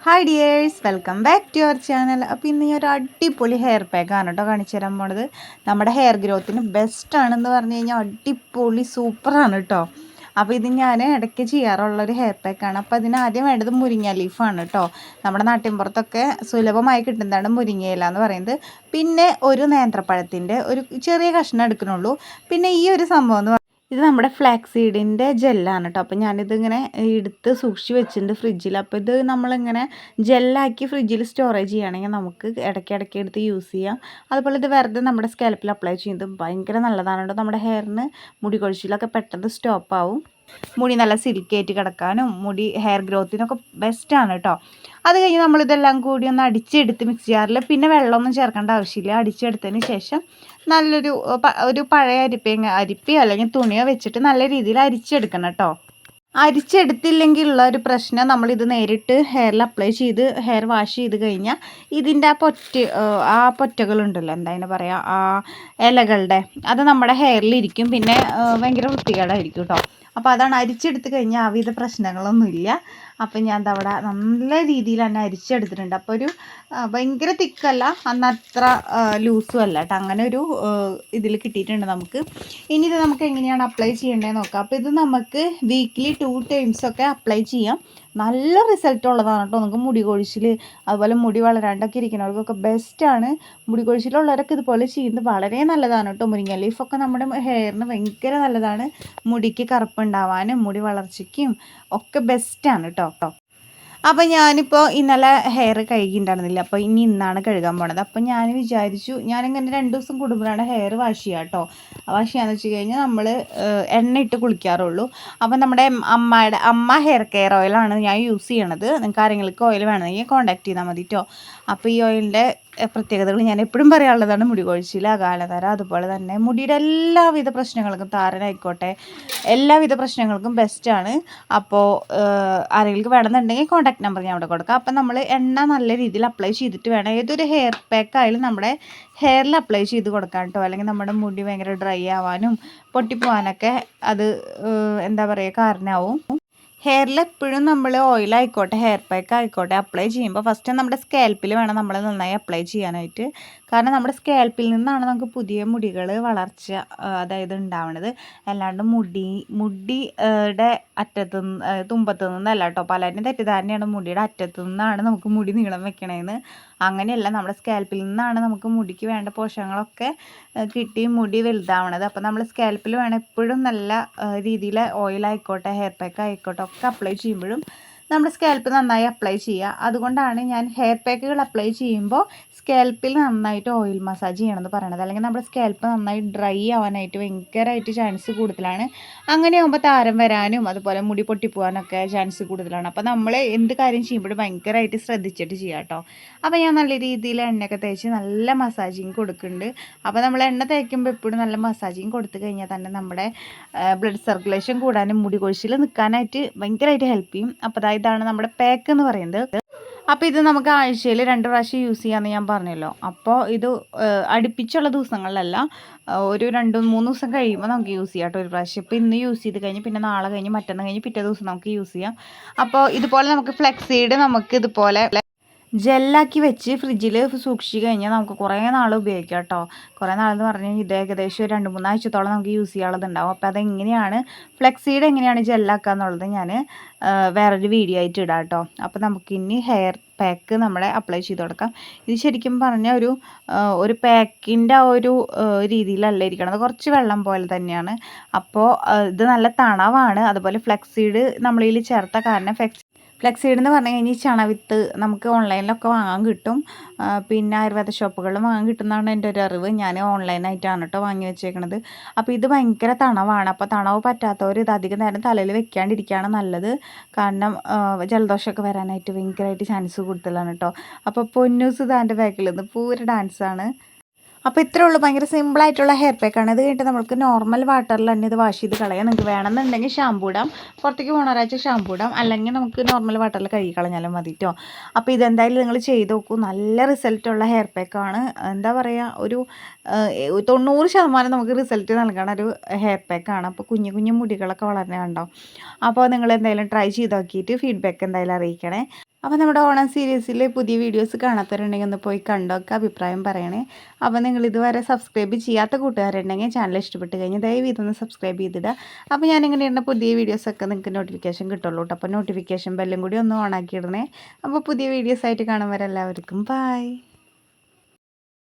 Hi dears, welcome back to your channel. അപ്പോൾ ഇന്ന് ഈ ഒരു അടിപൊളി ഹെയർ പാക്കാണ് കേട്ടോ കാണിച്ചു തരാൻ പോണത്. നമ്മുടെ ഹെയർ ഗ്രോത്തിന് ബെസ്റ്റ് ആണെന്ന് പറഞ്ഞു കഴിഞ്ഞാൽ അടിപൊളി സൂപ്പറാണ് കേട്ടോ. അപ്പോൾ ഇത് ഞാൻ ഇടയ്ക്ക് ചെയ്യാറുള്ളൊരു ഹെയർ പാക്കാണ്. അപ്പോൾ അതിന് ആദ്യം വേണ്ടത് മുരിങ്ങ ലീഫാണ് കേട്ടോ. നമ്മുടെ നാട്ടിൻപുറത്തൊക്കെ സുലഭമായി കിട്ടുന്നതാണ് മുരിങ്ങയില എന്ന് പറയുന്നത്. പിന്നെ ഒരു നേന്ത്രപ്പഴത്തിൻ്റെ ഒരു ചെറിയ കഷ്ണം എടുക്കണുള്ളൂ. പിന്നെ ഈ ഒരു സംഭവം ഇത് നമ്മുടെ ഫ്ലാക്സ് സീഡിൻ്റെ ജെല്ലാണ് കേട്ടോ. അപ്പോൾ ഞാനിതിങ്ങനെ എടുത്ത് സൂക്ഷിച്ച് വെച്ചിട്ടുണ്ട് ഫ്രിഡ്ജിൽ. അപ്പോൾ ഇത് നമ്മളിങ്ങനെ ജെല്ലാക്കി ഫ്രിഡ്ജിൽ സ്റ്റോറേജ് ചെയ്യുകയാണെങ്കിൽ നമുക്ക് ഇടയ്ക്കിടയ്ക്ക് എടുത്ത് യൂസ് ചെയ്യാം. അതുപോലെ ഇത് വെറുതെ നമ്മുടെ സ്കാൽപ്പിൽ അപ്ലൈ ചെയ്യുന്നത് ഭയങ്കര നല്ലതാണ് കേട്ടോ. നമ്മുടെ ഹെയറിന് മുടി കൊഴിച്ചിലൊക്കെ പെട്ടെന്ന് സ്റ്റോപ്പ് ആവും. മുടി നല്ല സിൽക്കായിട്ട് കിടക്കാനും ഹെയർ ഗ്രോത്തിനൊക്കെ ബെസ്റ്റാണ് കേട്ടോ. അത് കഴിഞ്ഞ് നമ്മളിതെല്ലാം കൂടി ഒന്ന് അടിച്ചെടുത്ത് മിക്സ് ജാറിൽ, പിന്നെ വെള്ളമൊന്നും ചേർക്കേണ്ട ആവശ്യമില്ല. അടിച്ചെടുത്തതിന് ശേഷം ഒരു പഴയ അരിപ്പയോ അല്ലെങ്കിൽ തുണിയോ വെച്ചിട്ട് നല്ല രീതിയിൽ അരിച്ചെടുക്കണം കേട്ടോ. അരിച്ചെടുത്തില്ലെങ്കിലുള്ള ഒരു പ്രശ്നം, നമ്മളിത് നേരിട്ട് ഹെയറിൽ അപ്ലൈ ചെയ്ത് ഹെയർ വാഷ് ചെയ്ത് കഴിഞ്ഞാൽ ഇതിൻ്റെ ആ പൊറ്റകളുണ്ടല്ലോ, എന്താ അതിന് പറയുക, ആ ഇലകളുടെ അത് നമ്മുടെ ഹെയറിലിരിക്കും. പിന്നെ ഭയങ്കര വൃത്തികേടായിരിക്കും കേട്ടോ. അപ്പോൾ അതാണ്, അരിച്ചെടുത്ത് കഴിഞ്ഞാൽ ആവിധ പ്രശ്നങ്ങളൊന്നുമില്ല. അപ്പം ഞാൻ അവിടെ നല്ല രീതിയിൽ തന്നെ അരിച്ചെടുത്തിട്ടുണ്ട്. അപ്പോൾ ഭയങ്കര തിക്കല്ല, അന്നത്ര ലൂസും അല്ല കേട്ടോ. അങ്ങനെ ഒരു ഇതിൽ കിട്ടിയിട്ടുണ്ട് നമുക്ക്. ഇനി ഇത് നമുക്ക് എങ്ങനെയാണ് അപ്ലൈ ചെയ്യേണ്ടതെന്ന് നോക്കാം. അപ്പോൾ ഇത് നമുക്ക് വീക്ക്ലി 2 times ഒക്കെ അപ്ലൈ ചെയ്യാം. നല്ല റിസൾട്ട് ഉള്ളതാണ് കേട്ടോ. നമുക്ക് മുടി കൊഴിച്ചിൽ, അതുപോലെ മുടി വളരാണ്ടൊക്കെ ഇരിക്കുന്നവർക്കൊക്കെ ബെസ്റ്റാണ്. മുടി കൊഴിച്ചിലുള്ളവരൊക്കെ ഇതുപോലെ ചെയ്യുന്നത് വളരെ നല്ലതാണ് കേട്ടോ. മുരിങ്ങ ലീഫൊക്കെ നമ്മുടെ ഹെയറിന് ഭയങ്കര നല്ലതാണ്. മുടിക്ക് കറുപ്പുണ്ടാവാനും മുടി വളർച്ചയ്ക്കും ഒക്കെ ബെസ്റ്റാണ് കേട്ടോ. അപ്പോൾ ഞാനിപ്പോൾ ഇന്നലെ ഹെയർ കഴുകിയിട്ടുണ്ടായിരുന്നില്ല. അപ്പോൾ ഇന്നാണ് കഴുകാൻ പോണത്. അപ്പോൾ ഞാൻ വിചാരിച്ചു, ഞാനിങ്ങനെ 2 ദിവസം കൂടുമ്പോഴാണ് ഹെയർ വാഷ് ചെയ്യുക കേട്ടോ. വാഷ് ചെയ്യാന്ന് വെച്ച് കഴിഞ്ഞാൽ നമ്മൾ എണ്ണ ഇട്ട് കുളിക്കാറുള്ളൂ. അപ്പോൾ നമ്മുടെ അമ്മ ഹെയർ കെയർ ഓയിലാണ് ഞാൻ യൂസ് ചെയ്യണത്. നിങ്ങൾക്ക് ആരെങ്കിലും ഓയിൽ വേണമെങ്കിൽ കോൺടാക്ട് ചെയ്താൽ മതി കേട്ടോ. അപ്പോൾ ഈ ഓയിലിൻ്റെ പ്രത്യേകതകൾ ഞാൻ എപ്പോഴും പറയാനുള്ളതാണ്. മുടി കൊഴിച്ചിൽ, അകാലനര, അതുപോലെ തന്നെ മുടിയുടെ എല്ലാവിധ പ്രശ്നങ്ങൾക്കും, താരനായിക്കോട്ടെ, എല്ലാവിധ പ്രശ്നങ്ങൾക്കും ബെസ്റ്റാണ്. അപ്പോൾ ആരെങ്കിലും വേണമെന്നുണ്ടെങ്കിൽ കോൺടാക്ട് നമ്പർ ഞാൻ അവിടെ കൊടുക്കാം. അപ്പം നമ്മൾ എണ്ണ നല്ല രീതിയിൽ അപ്ലൈ ചെയ്തിട്ട് വേണം ഏതൊരു ഹെയർ പാക്കായാലും നമ്മുടെ ഹെയറിൽ അപ്ലൈ ചെയ്ത് കൊടുക്കാൻ കേട്ടോ. അല്ലെങ്കിൽ നമ്മുടെ മുടി ഭയങ്കര ഡ്രൈ ആവാനും പൊട്ടിപ്പോവാനൊക്കെ അത് എന്താ പറയുക കാരണമാവും. ഹെയറിൽ എപ്പോഴും നമ്മൾ ഓയിലായിക്കോട്ടെ ഹെയർ പാക്ക് ആയിക്കോട്ടെ അപ്ലൈ ചെയ്യുമ്പോൾ ഫസ്റ്റ് നമ്മുടെ സ്കാൽപ്പിൽ വേണം നമ്മൾ നന്നായി അപ്ലൈ ചെയ്യാനായിട്ട്. കാരണം നമ്മുടെ സ്കാൽപ്പിൽ നിന്നാണ് നമുക്ക് പുതിയ മുടികൾ വളർച്ച അതായത് ഉണ്ടാവുന്നത്. അല്ലാണ്ട് മുടിയുടെ തുമ്പത്ത് നിന്നല്ല കേട്ടോ. പലരും തെറ്റിദ്ധാരണയാണ് മുടിയുടെ അറ്റത്തു നിന്നാണ് നമുക്ക് മുടി നീളം വെക്കണേന്ന്. അങ്ങനെയല്ല, നമ്മുടെ സ്കാൽപ്പിൽ നിന്നാണ് നമുക്ക് മുടിക്ക് വേണ്ട പോഷകങ്ങളൊക്കെ കിട്ടി മുടി വലുതാവണത്. അപ്പോൾ നമ്മൾ സ്കാൽപ്പിൽ വേണം എപ്പോഴും നല്ല രീതിയിൽ ഓയിലായിക്കോട്ടെ ഹെയർ പാക്ക് ആയിക്കോട്ടെ ഒക്കെ അപ്ലൈ ചെയ്യുമ്പോഴും നമ്മുടെ സ്കാൽപ്പ് നന്നായി അപ്ലൈ ചെയ്യുക. അതുകൊണ്ടാണ് ഞാൻ ഹെയർ പാക്കുകൾ അപ്ലൈ ചെയ്യുമ്പോൾ സ്കാൽപ്പിൽ നന്നായിട്ട് ഓയിൽ മസാജ് ചെയ്യണമെന്ന് പറയണത്. അല്ലെങ്കിൽ നമ്മുടെ സ്കാൽപ്പ് നന്നായി ഡ്രൈ ആവാനായിട്ട് ഭയങ്കരമായിട്ട് ചാൻസ് കൂടുതലാണ്. അങ്ങനെ ആകുമ്പോൾ താരം വരാനും അതുപോലെ മുടി പൊട്ടിപ്പോകാനൊക്കെ ചാൻസ് കൂടുതലാണ്. അപ്പോൾ നമ്മൾ എന്ത് കാര്യം ചെയ്യുമ്പോഴും ഭയങ്കരമായിട്ട് ശ്രദ്ധിച്ചിട്ട് ചെയ്യാം കേട്ടോ. അപ്പോൾ ഞാൻ നല്ല രീതിയിൽ എണ്ണയൊക്കെ തേച്ച് നല്ല മസാജിങ് കൊടുക്കുന്നുണ്ട്. അപ്പോൾ നമ്മൾ എണ്ണ തേക്കുമ്പോൾ എപ്പോഴും നല്ല മസാജിങ് കൊടുത്തു കഴിഞ്ഞാൽ തന്നെ നമ്മുടെ ബ്ലഡ് സർക്കുലേഷൻ കൂടാനും മുടി കൊഴിച്ചിൽ നിൽക്കാനായിട്ട് ഭയങ്കരമായിട്ട് ഹെൽപ്പ് ചെയ്യും. അപ്പോൾ ഇതാണ് നമ്മുടെ പാക്ക് എന്ന് പറയുന്നത്. അപ്പോൾ ഇത് നമുക്ക് ആഴ്ചയിൽ 2 പ്രാവശ്യം യൂസ് ചെയ്യാമെന്ന് ഞാൻ പറഞ്ഞല്ലോ. അപ്പോൾ ഇത് അടുപ്പിച്ചുള്ള ദിവസങ്ങളിലല്ല, ഒരു 2-3 ദിവസം കഴിയുമ്പോൾ നമുക്ക് യൂസ് ചെയ്യാം കേട്ടോ ഒരു പ്രാവശ്യം. ഇപ്പോൾ ഇന്ന് യൂസ് ചെയ്ത് കഴിഞ്ഞ് പിന്നെ നാളെ കഴിഞ്ഞ് മറ്റന്നാൾ കഴിഞ്ഞ് പിറ്റേ ദിവസം നമുക്ക് യൂസ് ചെയ്യാം. അപ്പോൾ ഇതുപോലെ നമുക്ക് ഫ്ലെക്സീഡ് നമുക്ക് ഇതുപോലെ ജെല്ലാക്കി വെച്ച് ഫ്രിഡ്ജിൽ സൂക്ഷിച്ച് കഴിഞ്ഞാൽ നമുക്ക് കുറേ നാൾ ഉപയോഗിക്കാം കേട്ടോ. കുറേ നാളെന്ന് പറഞ്ഞു കഴിഞ്ഞാൽ ഇത് ഏകദേശം 2-3 ആഴ്ചത്തോളം നമുക്ക് യൂസ് ചെയ്യാനുള്ളതുണ്ടാവും. അപ്പോൾ അതെങ്ങനെയാണ് ഫ്ലെക്സീഡ് എങ്ങനെയാണ് ജെല്ലാക്കുക എന്നുള്ളത് ഞാൻ വേറൊരു വീഡിയോ ആയിട്ട് ഇടാം കേട്ടോ. അപ്പോൾ നമുക്കിനി ഹെയർ പാക്ക് നമ്മളെ അപ്ലൈ ചെയ്ത് കൊടുക്കാം. ഇത് ശരിക്കും പറഞ്ഞാൽ ഒരു പാക്കിൻ്റെ ആ ഒരു രീതിയിലല്ല ഇരിക്കണത്, കുറച്ച് വെള്ളം പോലെ തന്നെയാണ്. അപ്പോൾ ഇത് നല്ല തണവാണ്. അതുപോലെ ഫ്ലെക്സീഡ് നമ്മളിൽ ചേർത്ത കാരണം ഫ്ലെക്സീഡ് എന്ന് പറഞ്ഞു കഴിഞ്ഞാൽ ചണവിത്ത് നമുക്ക് ഓൺലൈനിലൊക്കെ വാങ്ങാൻ കിട്ടും. പിന്നെ ആയുർവേദ ഷോപ്പുകളിലും വാങ്ങാൻ കിട്ടുന്നതാണ് എൻ്റെ ഒരു അറിവ്. ഞാൻ ഓൺലൈനായിട്ടാണ് കേട്ടോ വാങ്ങി വെച്ചേക്കണത്. അപ്പോൾ ഇത് ഭയങ്കര തണവാണ്. അപ്പോൾ തണവ് പറ്റാത്തവർ ഇത് അധികം നേരം തലയിൽ വെക്കാണ്ടിരിക്കുകയാണ് നല്ലത്. കാരണം ജലദോഷമൊക്കെ വരാനായിട്ട് ഭയങ്കരമായിട്ട് ചാൻസ് കൂടുതലാണ് കേട്ടോ. അപ്പോൾ പൊന്നൂസ് ഇതാൻ്റെ ബാക്കിൽ നിന്ന് പൂര ഡാൻസാണ്. അപ്പോൾ ഇത്രേ ഉള്ളൂ, ഭയങ്കര സിമ്പിളായിട്ടുള്ള ഹെയർ പാക്കാണ്. ഇത് കഴിഞ്ഞിട്ട് നമുക്ക് നോർമൽ വാട്ടറിൽ തന്നെ ഇത് വാഷ് ചെയ്ത് കളയാം. നിങ്ങൾക്ക് വേണമെന്നുണ്ടെങ്കിൽ ഷാമ്പൂ ഇടാം, പുറത്തേക്ക് പോകണ ഒരാഴ്ച ഷാമ്പൂ ഇടാം, അല്ലെങ്കിൽ നമുക്ക് നോർമൽ വാട്ടറിൽ കഴുകി കളഞ്ഞാലും മതി കേട്ടോ. അപ്പോൾ ഇതെന്തായാലും നിങ്ങൾ ചെയ്ത് നോക്കൂ, നല്ല റിസൾട്ടുള്ള ഹെയർ പാക്കാണ്. എന്താ പറയുക, ഒരു 90% നമുക്ക് റിസൾട്ട് നൽകണ ഒരു ഹെയർ പാക്കാണ്. അപ്പോൾ കുഞ്ഞു കുഞ്ഞു മുടികളൊക്കെ വളരണ കണ്ടോ. അപ്പോൾ നിങ്ങൾ എന്തായാലും ട്രൈ ചെയ്ത് നോക്കിയിട്ട് ഫീഡ്ബാക്ക് എന്തായാലും അറിയിക്കണേ. അപ്പോൾ നമ്മുടെ ഓണം സീരീസിൽ പുതിയ വീഡിയോസ് കാണാത്തവരുണ്ടെങ്കിൽ ഒന്ന് പോയി കണ്ടൊക്കെ അഭിപ്രായം പറയണേ. അപ്പോൾ നിങ്ങൾ ഇതുവരെ സബ്സ്ക്രൈബ് ചെയ്യാത്ത കൂട്ടുകാരുണ്ടെങ്കിൽ ചാനൽ ഇഷ്ടപ്പെട്ട് കഴിഞ്ഞാൽ ദയവ് ഇതൊന്ന് സബ്സ്ക്രൈബ് ചെയ്തിടുക. അപ്പോൾ ഞാനിങ്ങനെ ഇടുന്ന പുതിയ വീഡിയോസൊക്കെ നിങ്ങൾക്ക് നോട്ടിഫിക്കേഷൻ കിട്ടുള്ളൂ കേട്ടോ. അപ്പോൾ നോട്ടിഫിക്കേഷൻ ബെല്ലും കൂടി ഒന്ന് ഓൺ ആക്കി ഇടണേ. അപ്പോൾ പുതിയ വീഡിയോസ് ആയിട്ട് കാണും വരെ എല്ലാവർക്കും ബൈ.